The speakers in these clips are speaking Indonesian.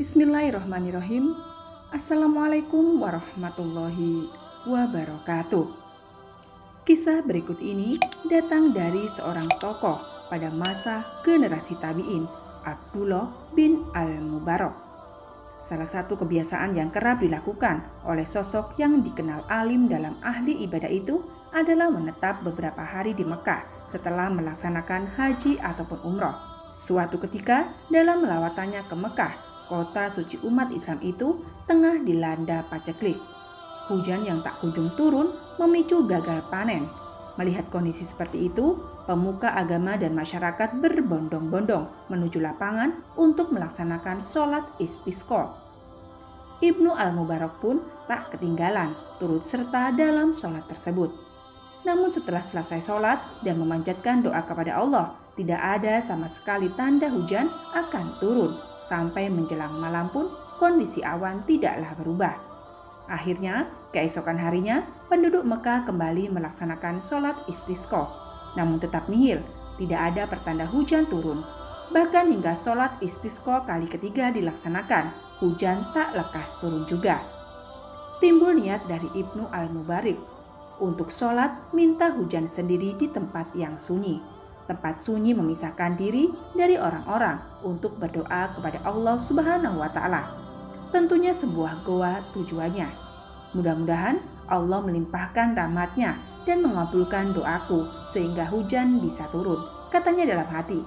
Bismillahirrahmanirrahim. Assalamualaikum warahmatullahi wabarakatuh. Kisah berikut ini datang dari seorang tokoh pada masa generasi tabi'in, Abdullah bin Al-Mubarak. Salah satu kebiasaan yang kerap dilakukan oleh sosok yang dikenal alim dalam ahli ibadah itu adalah menetap beberapa hari di Mekah setelah melaksanakan haji ataupun umroh. Suatu ketika dalam lawatannya ke Mekah, kota suci umat Islam itu tengah dilanda paceklik. Hujan yang tak kunjung turun memicu gagal panen. Melihat kondisi seperti itu, pemuka agama dan masyarakat berbondong-bondong menuju lapangan untuk melaksanakan sholat istisqa. Ibnu Al-Mubarak pun tak ketinggalan turut serta dalam sholat tersebut. Namun setelah selesai sholat dan memanjatkan doa kepada Allah, tidak ada sama sekali tanda hujan akan turun. Sampai menjelang malam pun kondisi awan tidaklah berubah. Akhirnya, keesokan harinya penduduk Mekah kembali melaksanakan sholat istisqa. Namun tetap nihil, tidak ada pertanda hujan turun. Bahkan hingga sholat istisqa kali ketiga dilaksanakan, hujan tak lekas turun juga. Timbul niat dari Ibnu Al-Mubarak untuk sholat minta hujan sendiri di tempat yang sunyi. Tempat sunyi memisahkan diri dari orang-orang untuk berdoa kepada Allah Subhanahu wa Ta'ala. Tentunya sebuah goa tujuannya. Mudah-mudahan Allah melimpahkan rahmat-Nya dan mengabulkan doaku sehingga hujan bisa turun, katanya dalam hati.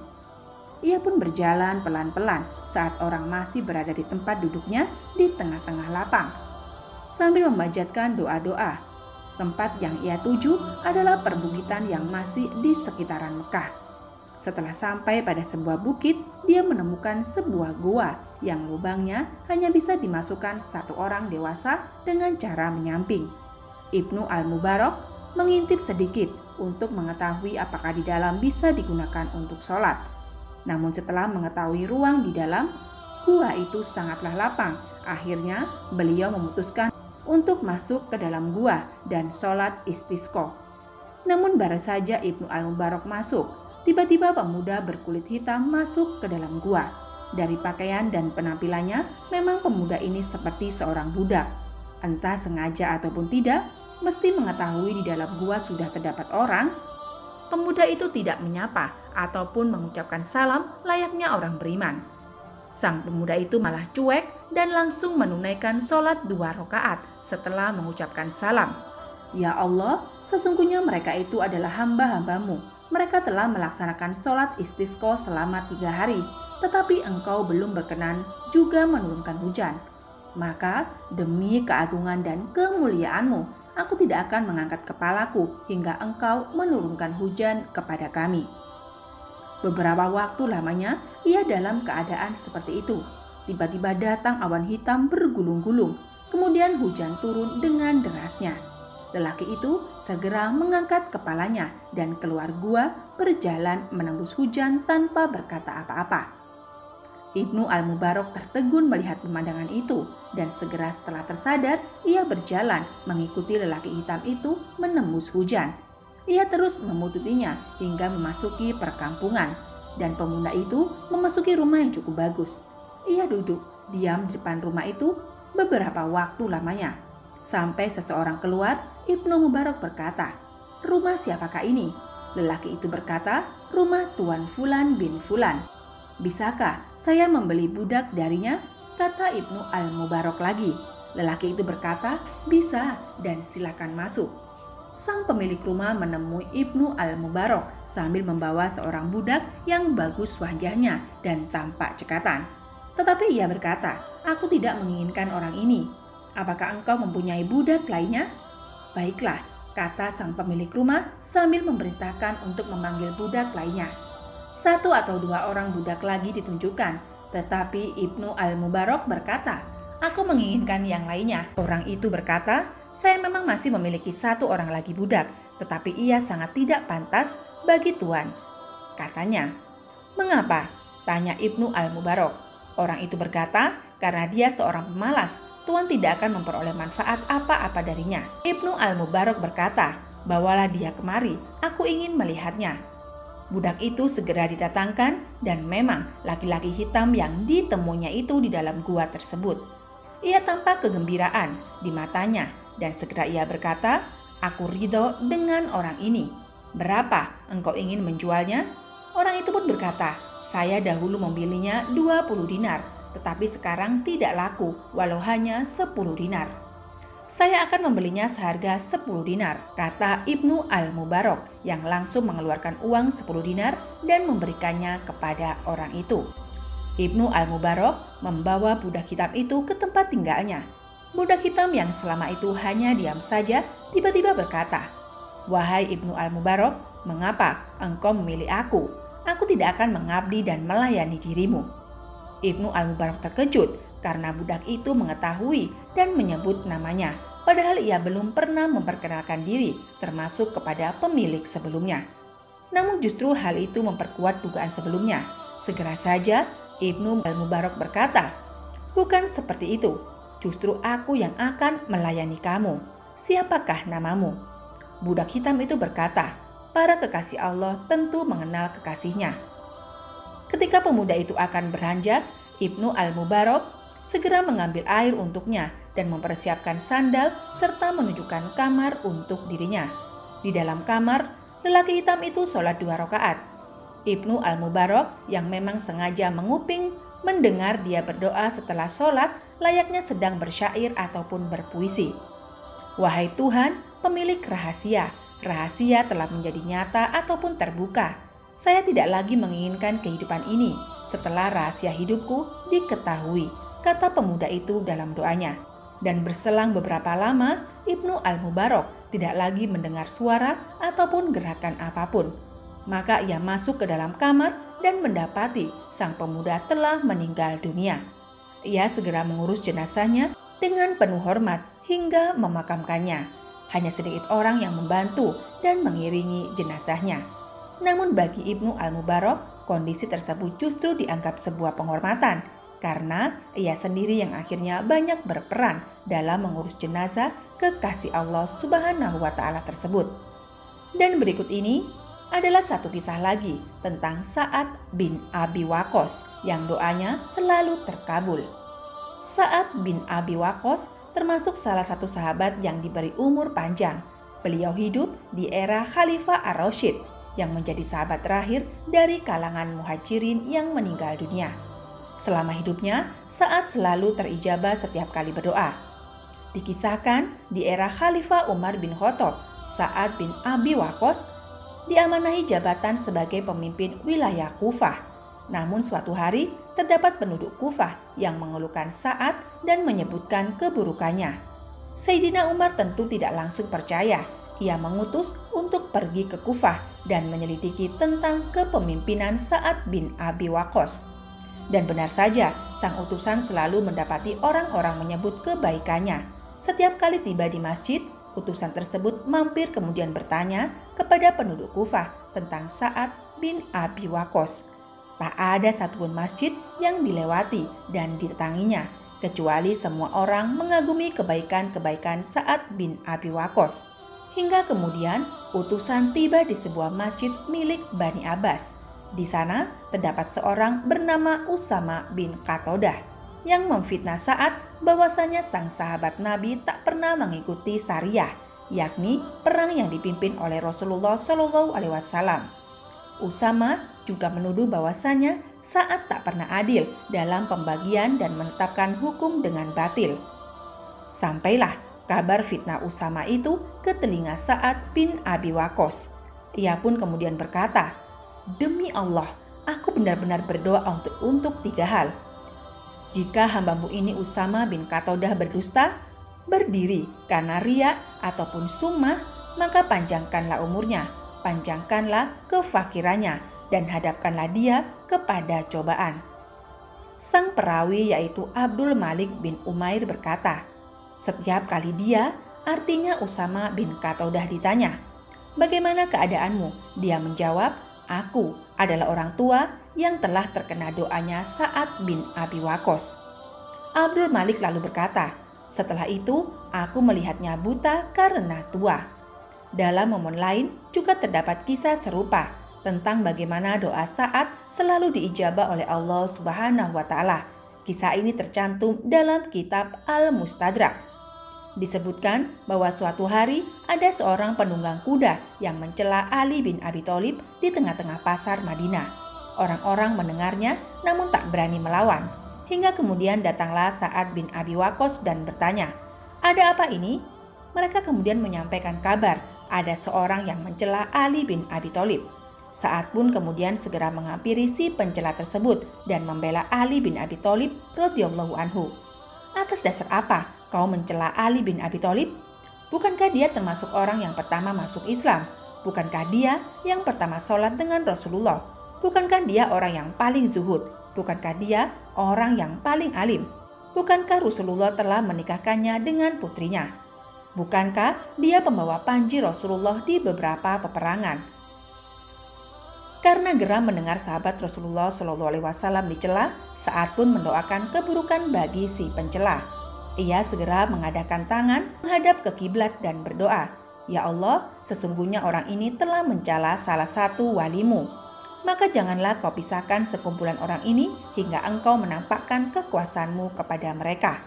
Ia pun berjalan pelan-pelan saat orang masih berada di tempat duduknya di tengah-tengah lapang. Sambil memanjatkan doa-doa. Tempat yang ia tuju adalah perbukitan yang masih di sekitaran Mekah. Setelah sampai pada sebuah bukit, dia menemukan sebuah gua yang lubangnya hanya bisa dimasukkan satu orang dewasa dengan cara menyamping. Ibnu Al-Mubarak mengintip sedikit untuk mengetahui apakah di dalam bisa digunakan untuk sholat. Namun setelah mengetahui ruang di dalam, gua itu sangatlah lapang. Akhirnya beliau memutuskan untuk masuk ke dalam gua dan sholat istisqa. Namun baru saja Ibnu Al-Mubarak masuk, tiba-tiba pemuda berkulit hitam masuk ke dalam gua. Dari pakaian dan penampilannya, memang pemuda ini seperti seorang budak. Entah sengaja ataupun tidak, mesti mengetahui di dalam gua sudah terdapat orang. Pemuda itu tidak menyapa ataupun mengucapkan salam layaknya orang beriman. Sang pemuda itu malah cuek dan langsung menunaikan sholat 2 rakaat setelah mengucapkan salam. Ya Allah, sesungguhnya mereka itu adalah hamba-hambamu. Mereka telah melaksanakan sholat istisqa selama 3 hari, tetapi engkau belum berkenan juga menurunkan hujan. Maka demi keagungan dan kemuliaanmu, aku tidak akan mengangkat kepalaku hingga engkau menurunkan hujan kepada kami. Beberapa waktu lamanya ia dalam keadaan seperti itu. Tiba-tiba datang awan hitam bergulung-gulung. Kemudian hujan turun dengan derasnya. Lelaki itu segera mengangkat kepalanya dan keluar gua berjalan menembus hujan tanpa berkata apa-apa. Ibnu Al-Mubarak tertegun melihat pemandangan itu dan segera setelah tersadar ia berjalan mengikuti lelaki hitam itu menembus hujan. Ia terus memututinya hingga memasuki perkampungan dan pemuda itu memasuki rumah yang cukup bagus. Ia duduk diam di depan rumah itu beberapa waktu lamanya. Sampai seseorang keluar, Ibnu Mubarak berkata, "Rumah siapakah ini?" Lelaki itu berkata, "Rumah Tuan Fulan bin Fulan." "Bisakah saya membeli budak darinya?" kata Ibnu Al-Mubarak lagi. Lelaki itu berkata, "Bisa dan silakan masuk." Sang pemilik rumah menemui Ibnu Al-Mubarak sambil membawa seorang budak yang bagus wajahnya dan tampak cekatan. Tetapi ia berkata, "Aku tidak menginginkan orang ini. Apakah engkau mempunyai budak lainnya?" "Baiklah," kata sang pemilik rumah sambil memerintahkan untuk memanggil budak lainnya. 1 atau 2 orang budak lagi ditunjukkan, tetapi Ibnu Al-Mubarak berkata, "Aku menginginkan yang lainnya." Orang itu berkata, "Saya memang masih memiliki 1 orang lagi budak, tetapi ia sangat tidak pantas bagi Tuan," katanya. "Mengapa?" tanya Ibnu Al-Mubarak. Orang itu berkata, "Karena dia seorang pemalas, Tuan tidak akan memperoleh manfaat apa-apa darinya." Ibnu Al-Mubarak berkata, "Bawalah dia kemari, aku ingin melihatnya." Budak itu segera didatangkan dan memang laki-laki hitam yang ditemuinya itu di dalam gua tersebut. Ia tampak kegembiraan di matanya dan segera ia berkata, "Aku ridho dengan orang ini. Berapa engkau ingin menjualnya?" Orang itu pun berkata, "Saya dahulu membelinya 20 dinar, tetapi sekarang tidak laku walau hanya 10 dinar." "Saya akan membelinya seharga 10 dinar," kata Ibnu Al-Mubarak yang langsung mengeluarkan uang 10 dinar dan memberikannya kepada orang itu. Ibnu Al-Mubarak membawa budak hitam itu ke tempat tinggalnya. Budak hitam yang selama itu hanya diam saja tiba-tiba berkata, "Wahai Ibnu Al-Mubarak, mengapa engkau memilih aku? Aku tidak akan mengabdi dan melayani dirimu." Ibnu Al-Mubarak terkejut karena budak itu mengetahui dan menyebut namanya, padahal ia belum pernah memperkenalkan diri termasuk kepada pemilik sebelumnya. Namun justru hal itu memperkuat dugaan sebelumnya. Segera saja Ibnu Al-Mubarak berkata, "Bukan seperti itu, justru aku yang akan melayani kamu. Siapakah namamu?" Budak hitam itu berkata, "Para kekasih Allah tentu mengenal kekasihnya." Ketika pemuda itu akan beranjak, Ibnu Al-Mubarak segera mengambil air untuknya dan mempersiapkan sandal serta menunjukkan kamar untuk dirinya. Di dalam kamar, lelaki hitam itu sholat 2 rakaat. Ibnu Al-Mubarak yang memang sengaja menguping mendengar dia berdoa setelah sholat layaknya sedang bersyair ataupun berpuisi. "Wahai Tuhan, pemilik rahasia, rahasia telah menjadi nyata ataupun terbuka. Saya tidak lagi menginginkan kehidupan ini setelah rahasia hidupku diketahui," kata pemuda itu dalam doanya. Dan berselang beberapa lama, Ibnu Al-Mubarak tidak lagi mendengar suara ataupun gerakan apapun. Maka ia masuk ke dalam kamar dan mendapati sang pemuda telah meninggal dunia. Ia segera mengurus jenazahnya dengan penuh hormat hingga memakamkannya. Hanya sedikit orang yang membantu dan mengiringi jenazahnya. Namun bagi Ibnu Al-Mubarak, kondisi tersebut justru dianggap sebuah penghormatan karena ia sendiri yang akhirnya banyak berperan dalam mengurus jenazah kekasih Allah Subhanahu wa Ta'ala tersebut. Dan berikut ini adalah satu kisah lagi tentang Sa'ad bin Abi Waqqas yang doanya selalu terkabul. Sa'ad bin Abi Waqqas termasuk salah satu sahabat yang diberi umur panjang. Beliau hidup di era Khalifah Ar-Rasyid yang menjadi sahabat terakhir dari kalangan muhajirin yang meninggal dunia. Selama hidupnya, Sa'ad selalu terijabah setiap kali berdoa. Dikisahkan di era Khalifah Umar bin Khattab, Sa'ad bin Abi Waqqas diamanahi jabatan sebagai pemimpin wilayah Kufah. Namun suatu hari terdapat penduduk Kufah yang mengeluhkan Sa'ad dan menyebutkan keburukannya. Sayyidina Umar tentu tidak langsung percaya. Ia mengutus untuk pergi ke Kufah dan menyelidiki tentang kepemimpinan Sa'ad bin Abi Waqqas. Dan benar saja, sang utusan selalu mendapati orang-orang menyebut kebaikannya. Setiap kali tiba di masjid, utusan tersebut mampir kemudian bertanya kepada penduduk Kufah tentang Sa'ad bin Abi Waqqas. Tak ada satupun masjid yang dilewati dan didatanginya, kecuali semua orang mengagumi kebaikan-kebaikan Sa'ad bin Abi Waqqas. Hingga kemudian utusan tiba di sebuah masjid milik Bani Abbas. Di sana terdapat seorang bernama Usama bin Qatadah yang memfitnah Sa'ad bahwasanya sang sahabat Nabi tak pernah mengikuti syariah, yakni perang yang dipimpin oleh Rasulullah SAW. Usama juga menuduh bahwasanya Sa'ad tak pernah adil dalam pembagian dan menetapkan hukum dengan batil. Sampailah kabar fitnah Usama itu ke telinga Sa'ad bin Abi Waqqas. Ia pun kemudian berkata, "Demi Allah, aku benar-benar berdoa untuk 3 hal. Jika hambamu ini Usama bin Qatadah berdusta, berdiri karena riya ataupun summah, maka panjangkanlah umurnya, panjangkanlah kefakirannya, dan hadapkanlah dia kepada cobaan." Sang perawi yaitu Abdul Malik bin Umair berkata, setiap kali dia, artinya Usama bin Qatadah ditanya, "Bagaimana keadaanmu?" Dia menjawab, "Aku adalah orang tua yang telah terkena doanya Sa'ad bin Abi Waqqas." Abdul Malik lalu berkata, "Setelah itu aku melihatnya buta karena tua." Dalam momen lain juga terdapat kisah serupa tentang bagaimana doa Sa'ad selalu diijabah oleh Allah Subhanahu wa Ta'ala. Kisah ini tercantum dalam kitab Al-Mustadrak. Disebutkan bahwa suatu hari ada seorang penunggang kuda yang mencela Ali bin Abi Thalib di tengah-tengah pasar Madinah. Orang-orang mendengarnya namun tak berani melawan. Hingga kemudian datanglah Sa'ad bin Abi Waqqas dan bertanya, "Ada apa ini?" Mereka kemudian menyampaikan kabar ada seorang yang mencela Ali bin Abi Thalib. Sa'ad pun kemudian segera menghampiri si pencela tersebut dan membela Ali bin Abi Thalib radhiyallahu anhu. "Atas dasar apa kau mencela Ali bin Abi Thalib? Bukankah dia termasuk orang yang pertama masuk Islam? Bukankah dia yang pertama sholat dengan Rasulullah? Bukankah dia orang yang paling zuhud? Bukankah dia orang yang paling alim? Bukankah Rasulullah telah menikahkannya dengan putrinya? Bukankah dia pembawa panji Rasulullah di beberapa peperangan?" Karena geram mendengar sahabat Rasulullah SAW dicela, Sa'ad pun mendoakan keburukan bagi si pencela. Ia segera mengadakan tangan menghadap ke kiblat dan berdoa, "Ya Allah, sesungguhnya orang ini telah mencela salah satu walimu. Maka janganlah kau pisahkan sekumpulan orang ini hingga engkau menampakkan kekuasaanmu kepada mereka."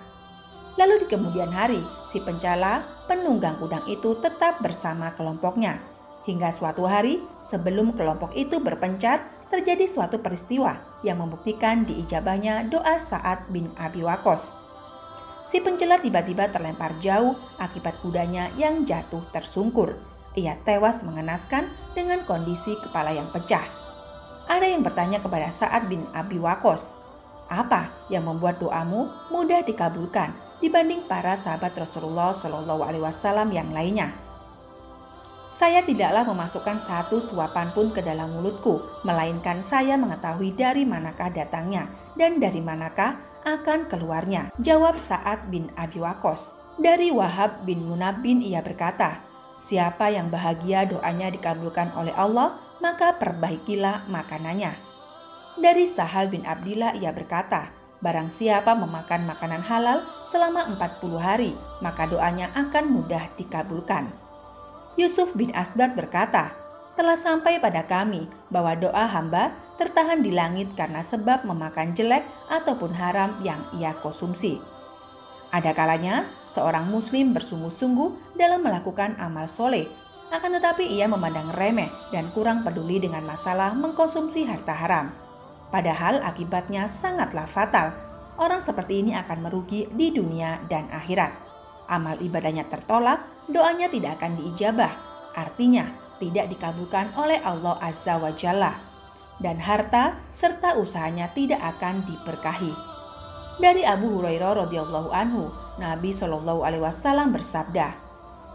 Lalu di kemudian hari, si pencela penunggang udang itu tetap bersama kelompoknya. Hingga suatu hari, sebelum kelompok itu berpencar, terjadi suatu peristiwa yang membuktikan diijabahnya doa Sa'ad bin Abi Waqqas. Si pencela tiba-tiba terlempar jauh akibat kudanya yang jatuh tersungkur. Ia tewas mengenaskan dengan kondisi kepala yang pecah. Ada yang bertanya kepada Sa'ad bin Abi Waqqas, "Apa yang membuat doamu mudah dikabulkan dibanding para sahabat Rasulullah SAW yang lainnya?" "Saya tidaklah memasukkan satu suapan pun ke dalam mulutku, melainkan saya mengetahui dari manakah datangnya dan dari manakah akan keluarnya," jawab Sa'ad bin Abi Waqqas. Dari Wahab bin Munabbih ia berkata, "Siapa yang bahagia doanya dikabulkan oleh Allah, maka perbaikilah makanannya." Dari Sahal bin Abdillah ia berkata, "Barang siapa memakan makanan halal selama 40 hari, maka doanya akan mudah dikabulkan." Yusuf bin Asbad berkata, "Telah sampai pada kami bahwa doa hamba tertahan di langit karena sebab memakan jelek ataupun haram yang ia konsumsi." Ada kalanya seorang muslim bersungguh-sungguh dalam melakukan amal soleh, akan tetapi ia memandang remeh dan kurang peduli dengan masalah mengkonsumsi harta haram. Padahal akibatnya sangatlah fatal. Orang seperti ini akan merugi di dunia dan akhirat. Amal ibadahnya tertolak, doanya tidak akan diijabah, artinya tidak dikabulkan oleh Allah Azza wa Jalla, dan harta serta usahanya tidak akan diberkahi. Dari Abu Hurairah radhiyallahu anhu, Nabi SAW bersabda,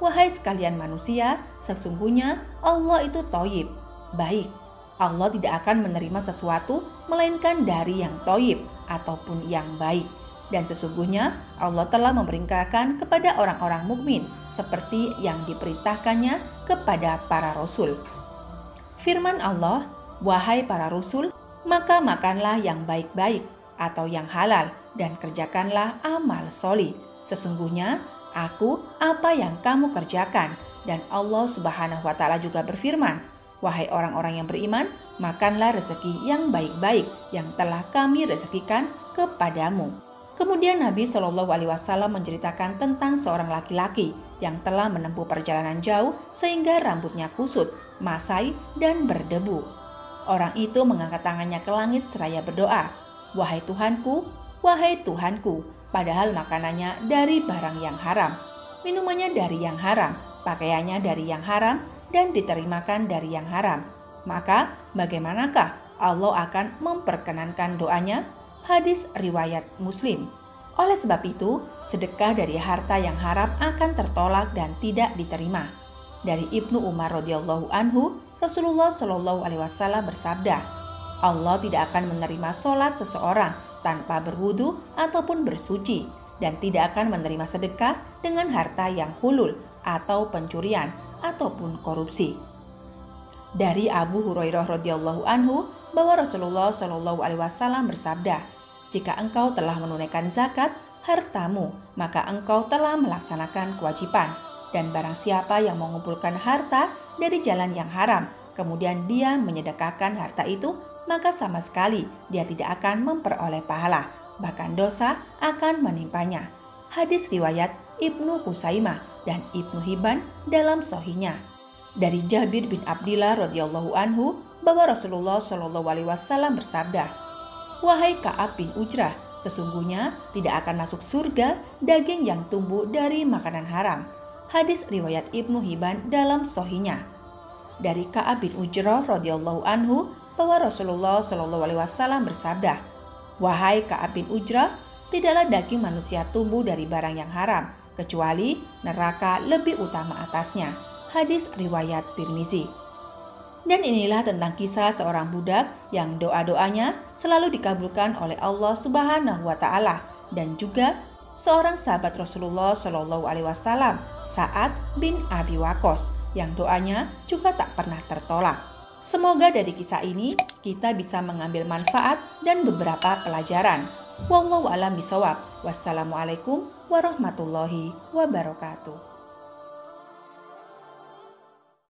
"Wahai sekalian manusia, sesungguhnya Allah itu thayyib, baik. Allah tidak akan menerima sesuatu melainkan dari yang thayyib ataupun yang baik. Dan sesungguhnya Allah telah memerintahkan kepada orang-orang mukmin seperti yang diperintahkannya kepada para rasul." Firman Allah, "Wahai para rasul, maka makanlah yang baik-baik atau yang halal dan kerjakanlah amal solih. Sesungguhnya aku apa yang kamu kerjakan." Dan Allah Subhanahu wa Ta'ala juga berfirman, "Wahai orang-orang yang beriman, makanlah rezeki yang baik-baik yang telah kami rezekikan kepadamu." Kemudian Nabi SAW menceritakan tentang seorang laki-laki yang telah menempuh perjalanan jauh sehingga rambutnya kusut, masai, dan berdebu. Orang itu mengangkat tangannya ke langit seraya berdoa, "Wahai Tuhanku, wahai Tuhanku," padahal makanannya dari barang yang haram, minumannya dari yang haram, pakaiannya dari yang haram, dan diterimakan dari yang haram. Maka bagaimanakah Allah akan memperkenankan doanya? Hadis riwayat Muslim. Oleh sebab itu, sedekah dari harta yang haram akan tertolak dan tidak diterima. Dari Ibnu Umar radhiyallahu anhu, Rasulullah SAW bersabda, "Allah tidak akan menerima sholat seseorang tanpa berwudu ataupun bersuci, dan tidak akan menerima sedekah dengan harta yang hulul atau pencurian ataupun korupsi." Dari Abu Hurairah radhiyallahu anhu bahwa Rasulullah SAW bersabda, "Jika engkau telah menunaikan zakat hartamu, maka engkau telah melaksanakan kewajiban. Dan barang siapa yang mengumpulkan harta dari jalan yang haram, kemudian dia menyedekahkan harta itu, maka sama sekali dia tidak akan memperoleh pahala, bahkan dosa akan menimpanya. Hadis riwayat Ibnu Husaimah dan Ibnu Hibban dalam Sahihnya. Dari Jabir bin Abdillah radhiyallahu anhu bahwa Rasulullah shallallahu alaihi wasallam bersabda, "Wahai Ka'ab bin Ujrah, sesungguhnya tidak akan masuk surga daging yang tumbuh dari makanan haram." Hadis riwayat Ibnu Hibban dalam Sahihnya. Dari Ka'ab bin Ujrah radhiyallahu anhu bahwa Rasulullah shallallahu alaihi wasallam bersabda, "Wahai Ka'ab bin Ujrah, tidaklah daging manusia tumbuh dari barang yang haram, kecuali neraka lebih utama atasnya." Hadis riwayat Tirmizi. Dan inilah tentang kisah seorang budak yang doa-doanya selalu dikabulkan oleh Allah Subhanahu wa taala, dan juga seorang sahabat Rasulullah Shallallahu alaihi wasallam, Sa'ad bin Abi Waqqas, yang doanya juga tak pernah tertolak. Semoga dari kisah ini kita bisa mengambil manfaat dan beberapa pelajaran. Wallahu a'lam bishawab. Wassalamualaikum warahmatullahi wabarakatuh.